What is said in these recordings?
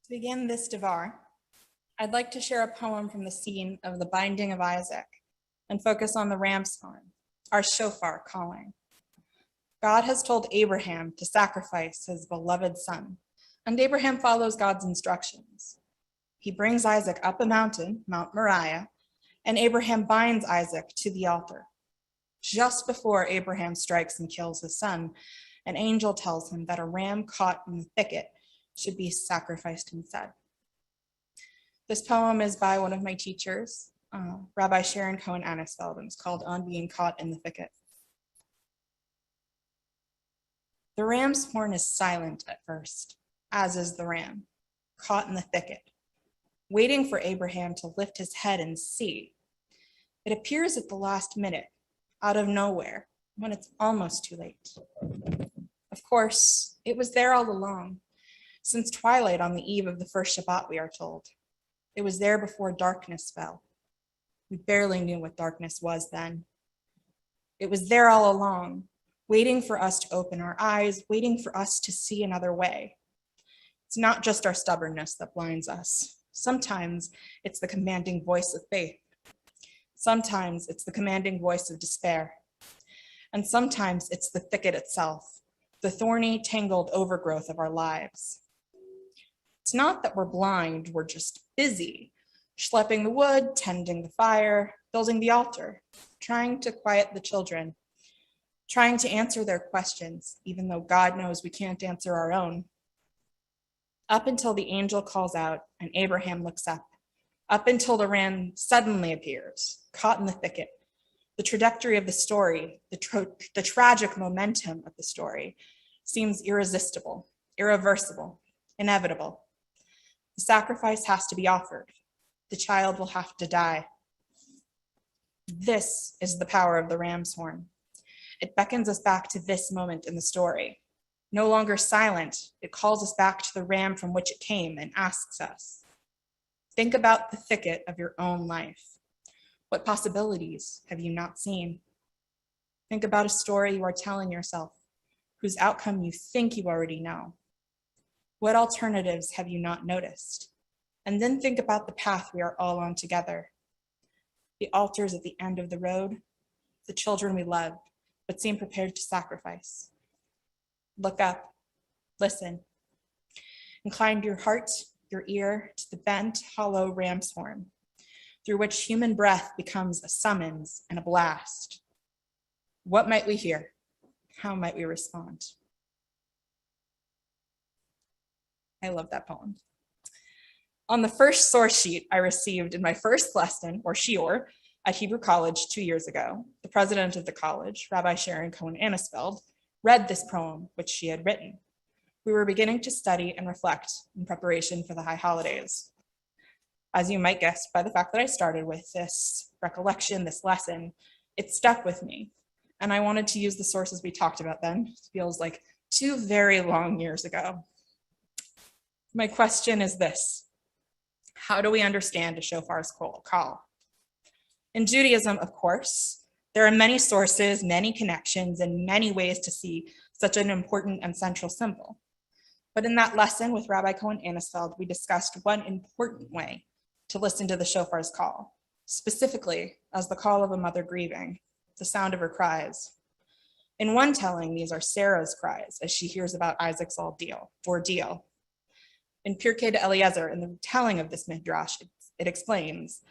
To begin this devar, I'd like to share a poem from the scene of the binding of Isaac and focus on the ram's horn, our shofar calling. God has told Abraham to sacrifice his beloved son, and Abraham follows God's instructions. He brings Isaac up a mountain, Mount Moriah, and Abraham binds Isaac to the altar. Just before Abraham strikes and kills his son, an angel tells him that a ram caught in the thicket should be sacrificed instead. This poem is by one of my teachers, Rabbi Sharon Cohen Anisfeld, and it's called On Being Caught in the Thicket. The ram's horn is silent at first, as is the ram, caught in the thicket, waiting for Abraham to lift his head and see. It appears at the last minute, out of nowhere, when it's almost too late. Of course, it was there all along, since twilight on the eve of the first Shabbat, we are told. It was there before darkness fell. We barely knew what darkness was then. It was there all along, waiting for us to open our eyes, waiting for us to see another way. It's not just our stubbornness that blinds us. Sometimes it's the commanding voice of faith. Sometimes it's the commanding voice of despair. And sometimes it's the thicket itself, the thorny, tangled overgrowth of our lives. It's not that we're blind, we're just busy, schlepping the wood, tending the fire, building the altar, trying to quiet the children, trying to answer their questions, even though God knows we can't answer our own. Up until the angel calls out and Abraham looks up until the ram suddenly appears, caught in the thicket. The trajectory of the story, the tragic momentum of the story seems irresistible, irreversible, inevitable. The sacrifice has to be offered. The child will have to die. This is the power of the ram's horn. It beckons us back to this moment in the story. No longer silent, it calls us back to the ram from which it came and asks us, think about the thicket of your own life. What possibilities have you not seen? Think about a story you are telling yourself, whose outcome you think you already know. What alternatives have you not noticed? And then think about the path we are all on together. The altars at the end of the road, the children we love, but seem prepared to sacrifice. Look up, listen. Incline your heart, your ear to the bent, hollow ram's horn, through which human breath becomes a summons and a blast. What might we hear? How might we respond? I love that poem. On the first source sheet I received in my first lesson, or shiur, at Hebrew College 2 years ago, the president of the college, Rabbi Sharon Cohen Anisfeld, read this poem, which she had written. We were beginning to study and reflect in preparation for the high holidays. As you might guess by the fact that I started with this recollection, this lesson, it stuck with me. And I wanted to use the sources we talked about then. It feels like 2 very long years ago. My question is this: how do we understand a shofar's call? In Judaism, of course, there are many sources, many connections, and many ways to see such an important and central symbol. But in that lesson with Rabbi Cohen Anisfeld, we discussed one important way to listen to the shofar's call, specifically as the call of a mother grieving, the sound of her cries. In one telling, these are Sarah's cries as she hears about Isaac's ordeal. In Pirkei de Eliezer, in the telling of this midrash, it explains,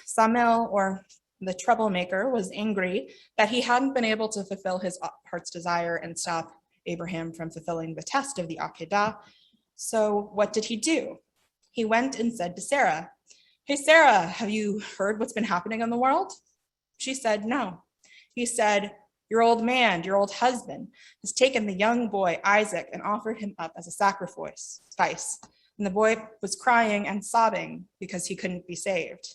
Samel, or the troublemaker, was angry that he hadn't been able to fulfill his heart's desire and stop Abraham from fulfilling the test of the Akedah. So what did he do? He went and said to Sarah, "Hey, Sarah, have you heard what's been happening in the world?" She said, "No." He said, "Your old man, your old husband, has taken the young boy, Isaac, and offered him up as a sacrifice. And the boy was crying and sobbing because he couldn't be saved."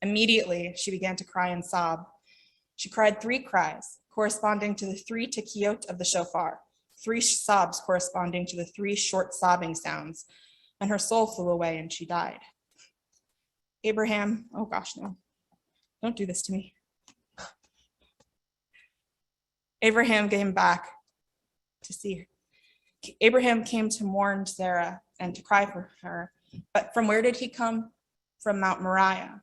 Immediately, she began to cry and sob. She cried 3 cries, corresponding to the 3 tikkiot of the shofar, 3 sobs corresponding to the 3 short sobbing sounds, and her soul flew away and she died. Abraham, oh gosh, no, don't do this to me. Abraham came back to see Abraham came to mourn Sarah and to cry for her, but from where did he come? From Mount Moriah.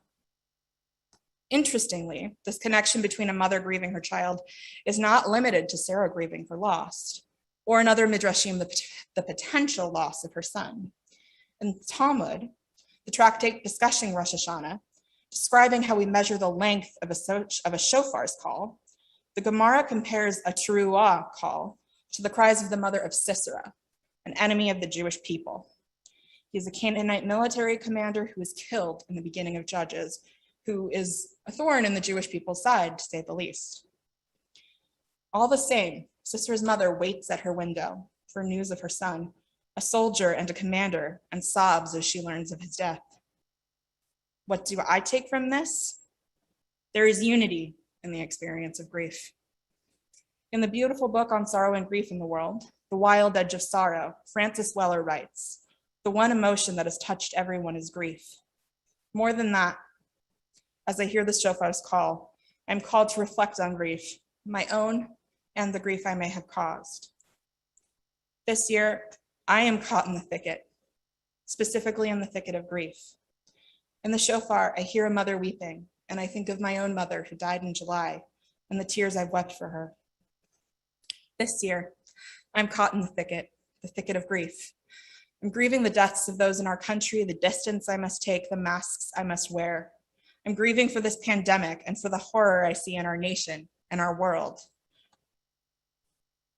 Interestingly, this connection between a mother grieving her child is not limited to Sarah grieving her loss, or in other midrashim, the potential loss of her son. In Talmud, the tractate discussing Rosh HaShanah, describing how we measure the length of a shofar's call, the Gemara compares a teruah call to the cries of the mother of Sisera, an enemy of the Jewish people. He is a Canaanite military commander who was killed in the beginning of Judges, who is a thorn in the Jewish people's side, to say the least. All the same, Sisera's mother waits at her window for news of her son, a soldier and a commander, and sobs as she learns of his death. What do I take from this? There is unity in the experience of grief. In the beautiful book on sorrow and grief in the world, The Wild Edge of Sorrow, Francis Weller writes, "The one emotion that has touched everyone is grief. More than that, as I hear the shofar's call, I'm called to reflect on grief, my own and the grief I may have caused. This year, I am caught in the thicket, specifically in the thicket of grief. In the shofar, I hear a mother weeping, and I think of my own mother who died in July and the tears I've wept for her. This year, I'm caught in the thicket of grief. I'm grieving the deaths of those in our country, the distance I must take, the masks I must wear. I'm grieving for this pandemic and for the horror I see in our nation and our world."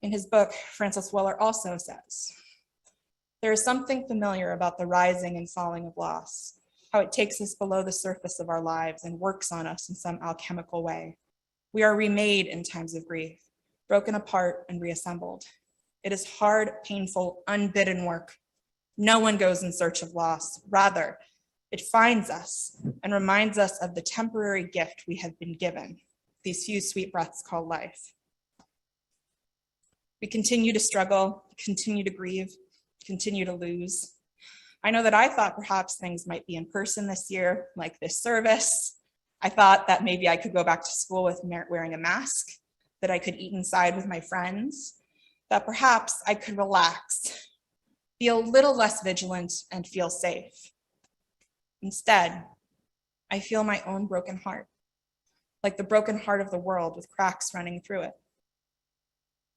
In his book, Francis Weller also says, "There is something familiar about the rising and falling of loss, how it takes us below the surface of our lives and works on us in some alchemical way. We are remade in times of grief, broken apart and reassembled. It is hard, painful, unbidden work. No one goes in search of loss. Rather, it finds us and reminds us of the temporary gift we have been given, these few sweet breaths called life. We continue to struggle, continue to grieve, continue to lose. I know that I thought perhaps things might be in person this year, like this service. I thought that maybe I could go back to school with wearing a mask, that I could eat inside with my friends, that perhaps I could relax, feel a little less vigilant, and feel safe. Instead, I feel my own broken heart, like the broken heart of the world with cracks running through it.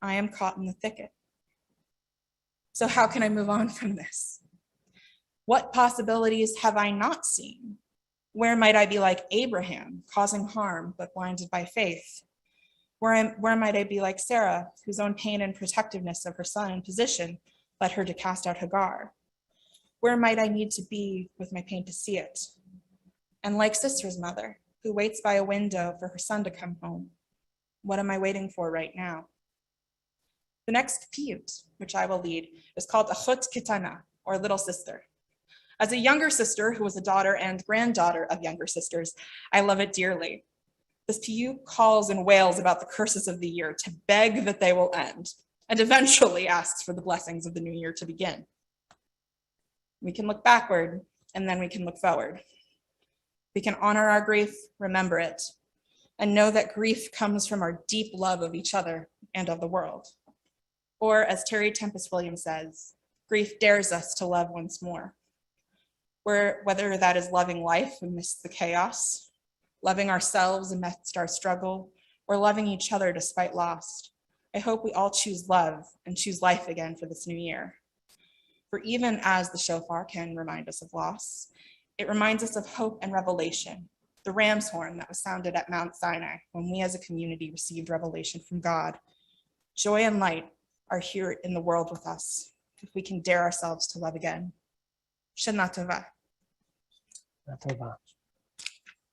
I am caught in the thicket. So how can I move on from this? What possibilities have I not seen? Where might I be like Abraham, causing harm but blinded by faith? Where might I be like Sarah, whose own pain and protectiveness of her son and position led her to cast out Hagar? Where might I need to be with my pain to see it? And like Sister's mother, who waits by a window for her son to come home, what am I waiting for right now? The next piyut, which I will lead, is called Achot Kitana, or Little Sister. As a younger sister who was a daughter and granddaughter of younger sisters, I love it dearly. This piyut calls and wails about the curses of the year to beg that they will end, and eventually asks for the blessings of the new year to begin. We can look backward, and then we can look forward. We can honor our grief, remember it, and know that grief comes from our deep love of each other and of the world. Or, as Terry Tempest Williams says, grief dares us to love once more. Whether that is loving life amidst the chaos, loving ourselves amidst our struggle, or loving each other despite loss, I hope we all choose love and choose life again for this new year. For even as the shofar can remind us of loss, it reminds us of hope and revelation, the ram's horn that was sounded at Mount Sinai when we as a community received revelation from God. Joy and light are here in the world with us, if we can dare ourselves to love again. Shana Tova.